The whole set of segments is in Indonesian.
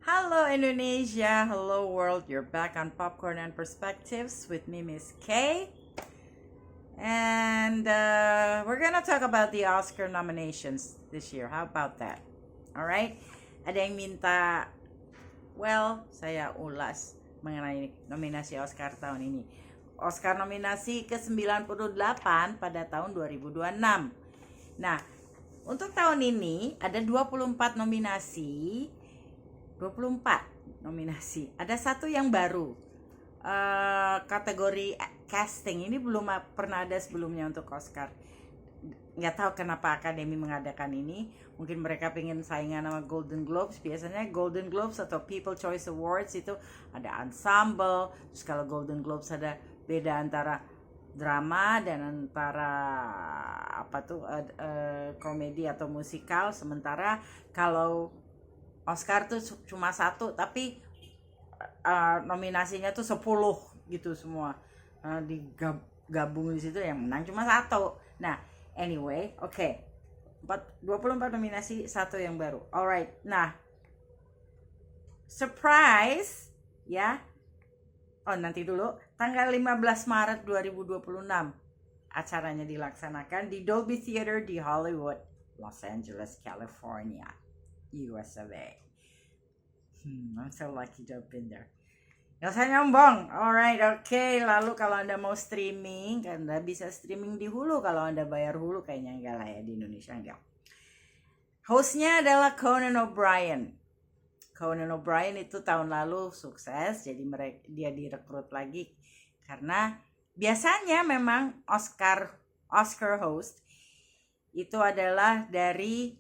Hello Indonesia, hello world. You're back on Popcorn and Perspectives with me, Miss K. And we're gonna talk about the Oscar nominations this year. How about that? Alright? Ada yang minta, saya ulas mengenai nominasi Oscar tahun ini. Oscar nominasi ke-98 pada tahun 2026. Nah, untuk tahun ini ada 24 nominasi. 24 nominasi. Ada satu yang baru. Kategori casting ini belum pernah ada sebelumnya untuk Oscar. Nggak tahu kenapa Akademi mengadakan ini. Mungkin mereka pengen saingan sama Golden Globes. Biasanya Golden Globes atau People Choice Awards itu ada ensemble. Terus kalau Golden Globes ada beda antara drama dan antara komedi atau musikal. Sementara kalau Oscar tuh cuma satu, tapi nominasinya tuh 10 gitu semua. Digabung di situ, yang menang cuma satu. Nah, anyway, oke. 24 nominasi, satu yang baru. Alright, nah, surprise, ya. Oh, nanti dulu, tanggal 15 Maret 2026 acaranya dilaksanakan di Dolby Theater di Hollywood, Los Angeles, California, US of A. I'm so lucky to have been there. Gak usah nyombong. Alright, okay. Lalu kalau Anda mau streaming, Anda bisa streaming di Hulu. Kalau Anda bayar Hulu, kayaknya enggak lah ya, di Indonesia enggak. Hostnya adalah Conan O'Brien. Conan O'Brien itu tahun lalu sukses, jadi dia direkrut lagi. Karena biasanya memang Oscar host itu adalah dari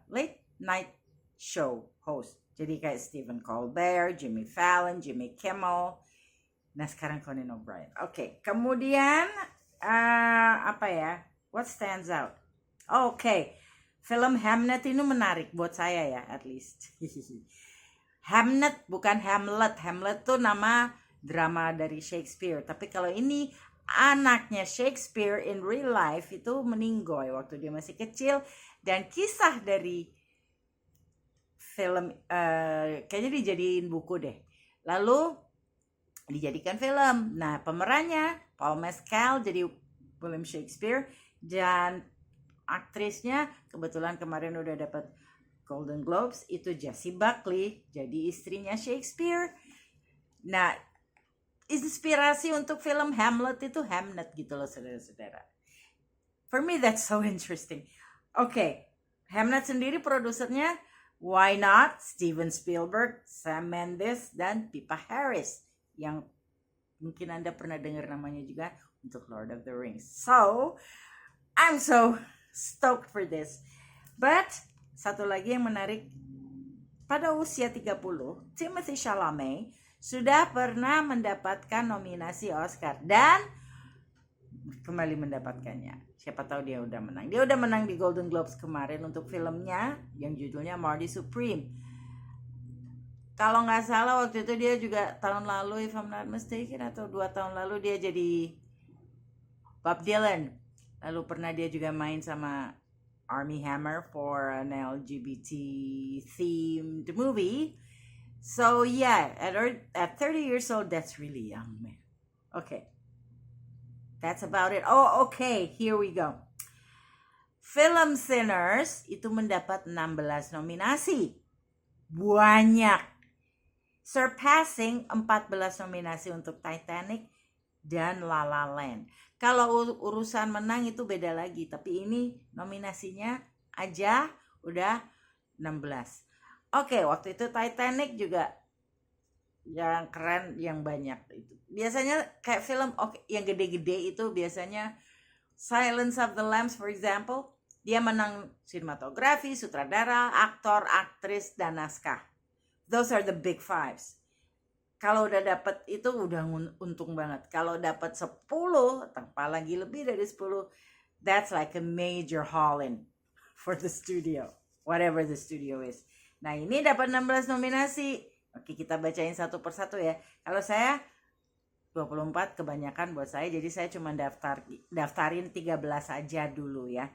late night show host. Jadi kayak Stephen Colbert, Jimmy Fallon, Jimmy Kimmel. Nah, sekarang Conan O'Brien. Oke, kemudian what stands out? Oke, film Hamnet ini menarik buat saya ya, at least. Hamnet bukan Hamlet. Hamlet tuh nama drama dari Shakespeare. Tapi kalau ini anaknya Shakespeare in real life itu meninggoy waktu dia masih kecil. Dan kisah dari film kayaknya dijadiin buku deh. Lalu dijadikan film. Nah, pemerannya Paul Mescal jadi William Shakespeare, dan aktrisnya kebetulan kemarin udah dapat Golden Globes itu Jessie Buckley jadi istrinya Shakespeare. Nah, inspirasi untuk film Hamlet itu Hamnet gitu loh, saudara-saudara. For me that's so interesting. Oke, Hamlet sendiri produsernya why not Steven Spielberg, Sam Mendes, dan Pippa Harris, yang mungkin Anda pernah dengar namanya juga untuk Lord of the Rings. So, I'm so stoked for this. But satu lagi yang menarik, pada usia 30, Timothée Chalamet sudah pernah mendapatkan nominasi Oscar dan kembali mendapatkannya. Siapa tahu dia udah menang. Dia udah menang di Golden Globes kemarin untuk filmnya yang judulnya Marty Supreme. Kalau nggak salah waktu itu dia juga tahun lalu, if I'm not mistaken, atau 2 tahun lalu dia jadi Bob Dylan. Lalu pernah dia juga main sama Armie Hammer for an LGBT themed movie. So yeah, at 30 years old, that's really young, man. Okay. That's about it. Oh, okay. Here we go. Film Sinners itu mendapat 16 nominasi. Banyak. Surpassing 14 nominasi untuk Titanic dan La La Land. Kalau urusan menang itu beda lagi, tapi ini nominasinya aja udah 16. Oke, waktu itu Titanic juga yang keren, yang banyak itu. Biasanya kayak film yang gede-gede itu biasanya Silence of the Lambs for example, dia menang sinematografi, sutradara, aktor, aktris, dan naskah. Those are the big fives. Kalau udah dapat itu udah untung banget. Kalau dapat 10, apalagi lebih dari 10, that's like a major haul-in for the studio, whatever the studio is. Nah, ini dapat 16 nominasi. Oke, kita bacain satu persatu ya. Kalau saya 24 kebanyakan buat saya, jadi saya cuma daftarin 13 aja dulu ya.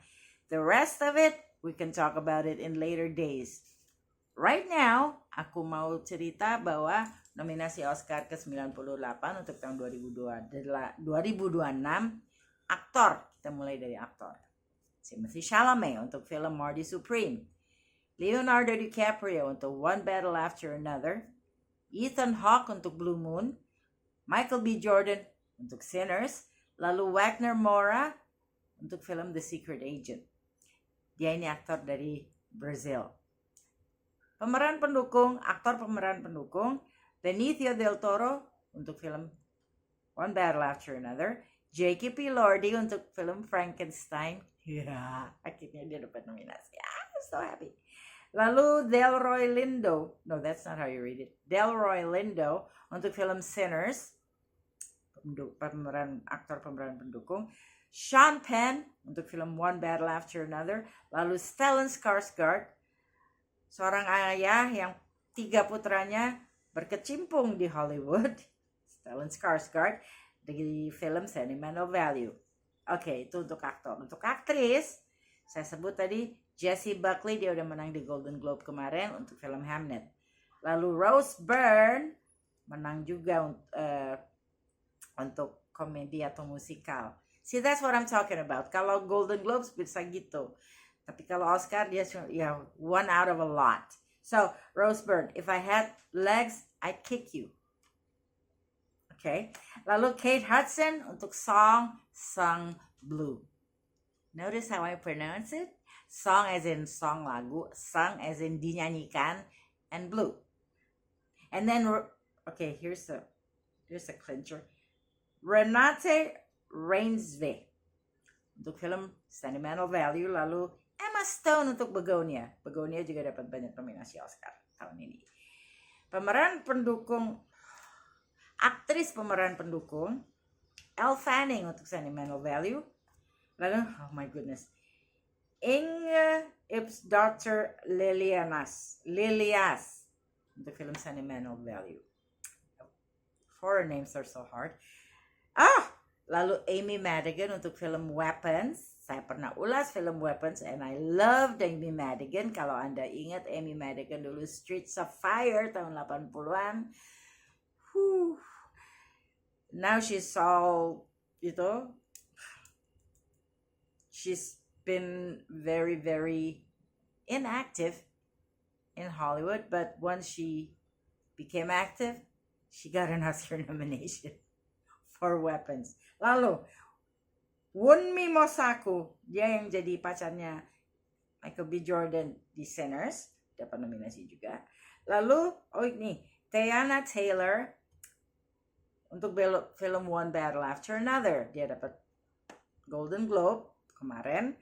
The rest of it we can talk about it in later days. Right now, aku mau cerita bahwa nominasi Oscar ke-98 untuk tahun 2026 aktor. Kita mulai dari aktor. Timothée Chalamet untuk film Marty Supreme. Leonardo DiCaprio untuk One Battle After Another. Ethan Hawke untuk Blue Moon. Michael B. Jordan untuk Sinners. Lalu Wagner Moura untuk film The Secret Agent. Dia ini aktor dari Brazil. Pemeran pendukung, aktor pemeran pendukung, Benicio del Toro untuk film One Battle After Another. J.K. P. Lordy untuk film Frankenstein. Ya, akhirnya dia dapat nominasi. I'm so happy. Lalu Delroy Lindo. No, that's not how you read it. Delroy Lindo untuk film Sinners. Aktor pemeran pendukung. Sean Penn untuk film One Battle After Another. Lalu Stellan Skarsgård, seorang ayah yang 3 putranya berkecimpung di Hollywood. Stellan Skarsgård di film Sentimental Value. Oke, itu untuk aktor. Untuk aktris, saya sebut tadi Jessie Buckley, dia udah menang di Golden Globe kemarin untuk film Hamnet. Lalu Rose Byrne menang juga untuk komedi atau musikal. See, that's what I'm talking about. Kalau Golden Globes bisa gitu. Tapi kalau Oscar dia one out of a lot. So, Rose Byrne, if I had legs, I'd kick you. Okay. Lalu Kate Hudson untuk Song Blue. Notice how I pronounce it? Song as in song lagu, song as in dinyanyikan, and blue. And then, okay, here's a clincher. Renate Reinsve untuk film Sentimental Value. Lalu Emma Stone untuk Begonia. Begonia juga dapat banyak nominasi Oscar tahun ini. Aktris pemeran pendukung, Elle Fanning untuk Sentimental Value. Lalu, oh my goodness, Inge Ipsdotter Lilias untuk film Sentimental Value. Foreign names are so hard. Lalu Amy Madigan untuk film Weapons. Saya pernah ulas film Weapons and I loved Amy Madigan. Kalau Anda ingat Amy Madigan dulu Streets of Fire tahun 80-an. Now she's all, she's been very, very inactive in Hollywood, but once she became active, she got an Oscar nomination for Weapons. Lalu, Wunmi Mosaku, dia yang jadi pacarnya Michael B. Jordan di Sinners, dapat nominasi juga. Lalu, Teyana Taylor untuk film One Battle After Another. Dia dapat Golden Globe kemarin.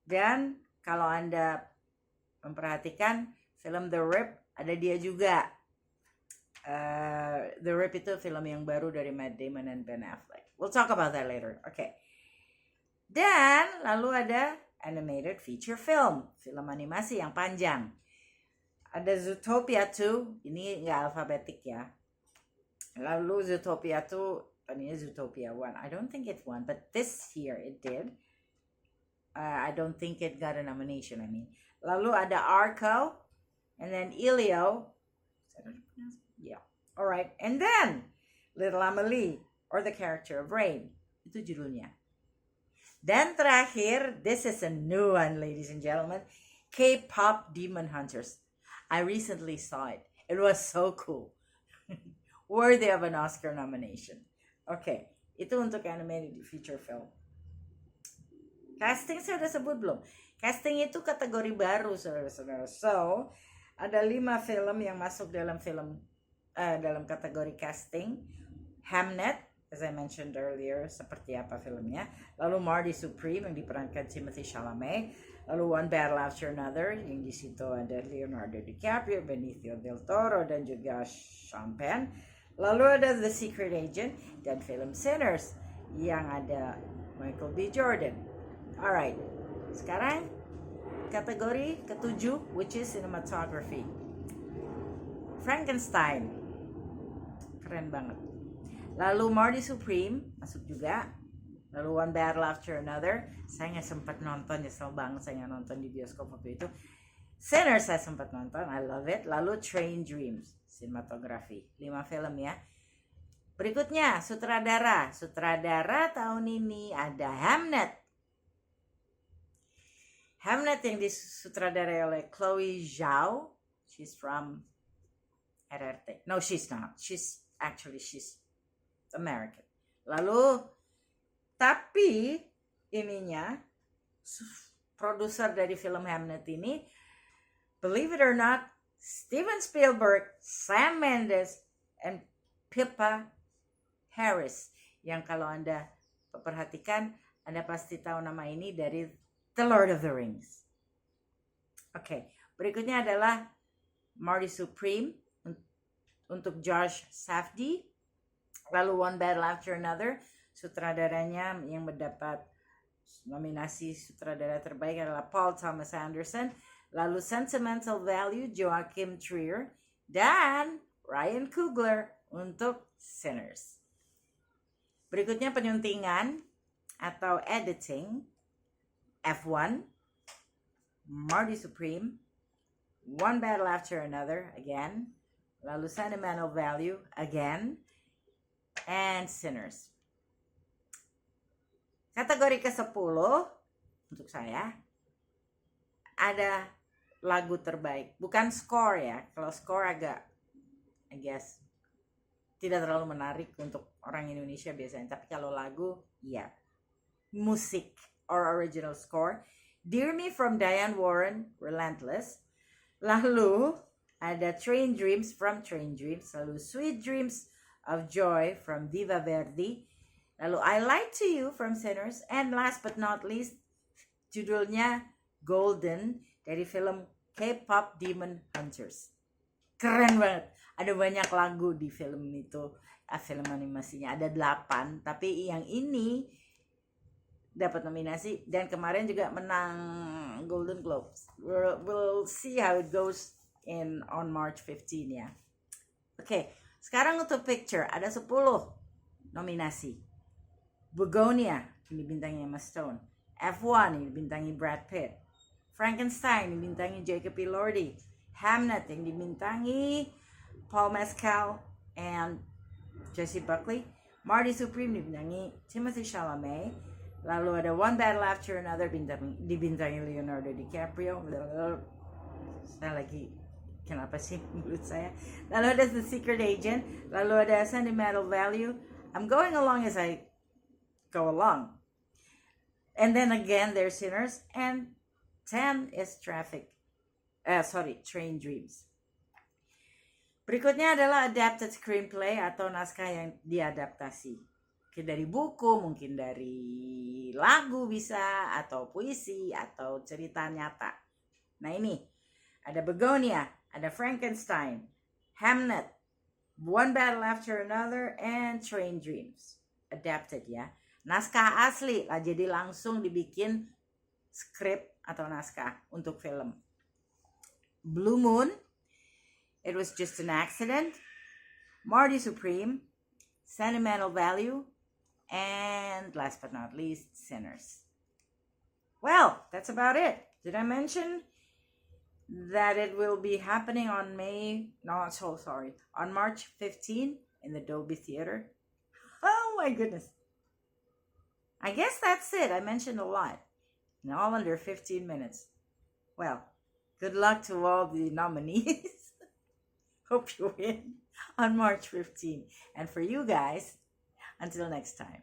Dan kalau Anda memperhatikan film The Rip, ada dia juga. The Rip itu film yang baru dari Matt Damon dan Ben Affleck. We'll talk about that later. Okay. Dan lalu ada animated feature film animasi yang panjang. Ada Zootopia 2, ini nggak alfabetik ya. Lalu Zootopia 2, ini Zootopia 1. I don't think it won, but this year it did. I don't think it got a nomination, Lalu ada Arco, and then Elio. Yeah. Alright, and then Little Amelie, or the character of Rain. Itu judulnya. Dan terakhir, this is a new one, ladies and gentlemen. K-pop Demon Hunters. I recently saw it. It was so cool. Worthy of an Oscar nomination. Okay, itu untuk animated feature film. Casting saya udah sebut belum? Casting itu kategori baru, saudara-saudara. So, ada 5 film yang masuk dalam dalam kategori casting. Hamnet, as I mentioned earlier, seperti apa filmnya. Lalu Marty Supreme yang diperankan Timothée Chalamet. Lalu One Battle After Another, yang di situ ada Leonardo DiCaprio, Benicio del Toro, dan juga Sean Penn. Lalu ada The Secret Agent dan film Sinners yang ada Michael B. Jordan. Alright, sekarang kategori ke-7, which is cinematography. Frankenstein, keren banget. Lalu Marty Supreme masuk juga. Lalu One Battle After Another, saya nggak sempat nonton, nyesel banget saya nggak nonton di bioskop waktu itu. Sinners saya sempat nonton, I love it. Lalu Train Dreams, sinematografi, 5 film ya. Berikutnya sutradara tahun ini ada Hamnet yang disutradarai oleh Chloe Zhao. She's from RRT. No, she's not. She's American. Lalu tapi ininya produser dari film Hamnet ini, believe it or not, Steven Spielberg, Sam Mendes, and Pippa Harris, yang kalau Anda perhatikan, Anda pasti tahu nama ini dari The Lord of the Rings. Oke, berikutnya adalah Marty Supreme untuk Josh Safdie. Lalu One Battle After Another, sutradaranya yang mendapat nominasi sutradara terbaik adalah Paul Thomas Anderson. Lalu Sentimental Value, Joachim Trier, dan Ryan Coogler untuk Sinners. Berikutnya penyuntingan atau editing, F1, Marty Supreme, One Battle After Another, again, lalu Sentimental Value, again, and Sinners. Kategori ke-10 untuk saya ada lagu terbaik, bukan score ya. Kalau score agak, I guess, tidak terlalu menarik untuk orang Indonesia biasanya. Tapi kalau lagu, ya. Musik or original score, Dear Me from Diane Warren, Relentless. Lalu ada Train Dreams from Train Dreams. Lalu Sweet Dreams of Joy from Diva Verdi. Lalu I Lied to You from Sinners. And last but not least, judulnya Golden dari film K-pop Demon Hunters. Keren banget. Ada banyak lagu di film itu. Film animasinya ada 8, tapi yang ini dapat nominasi dan kemarin juga menang Golden Globes. We'll see how it goes on March 15 ya. Oke, sekarang untuk picture ada 10 nominasi. Begonia yang dibintangi Emma Stone, F1 yang dibintangi Brad Pitt, Frankenstein yang dibintangi Jacob Elordi, Hamnet yang dibintangi Paul Mescal and Jessie Buckley, Marty Supreme dibintangi Timothée Chalamet, lalu ada One Battle After Another dibintangi Leonardo DiCaprio. Saya lagi kenapa sih mulut saya. Lalu ada The Secret Agent, lalu ada Sentimental Value. I'm going along as I go along. And then again there's Sinners, and 10 is Train Dreams. Berikutnya adalah adapted screenplay atau naskah yang diadaptasi. Mungkin dari buku, mungkin dari lagu bisa, atau puisi, atau cerita nyata. Nah ini, ada Begonia, ada Frankenstein, Hamnet, One Battle After Another, and Train Dreams. Adapted ya. Naskah asli lah, jadi langsung dibikin skrip atau naskah untuk film. Blue Moon, It Was Just an Accident, Marty Supreme, Sentimental Value, and last but not least, Sinners. Well, that's about it. Did I mention that it will be happening on March 15 in the Dolby Theater? Oh my goodness. I guess that's it. I mentioned a lot. And all under 15 minutes. Well, good luck to all the nominees. Hope you win on March 15. And for you guys, until next time.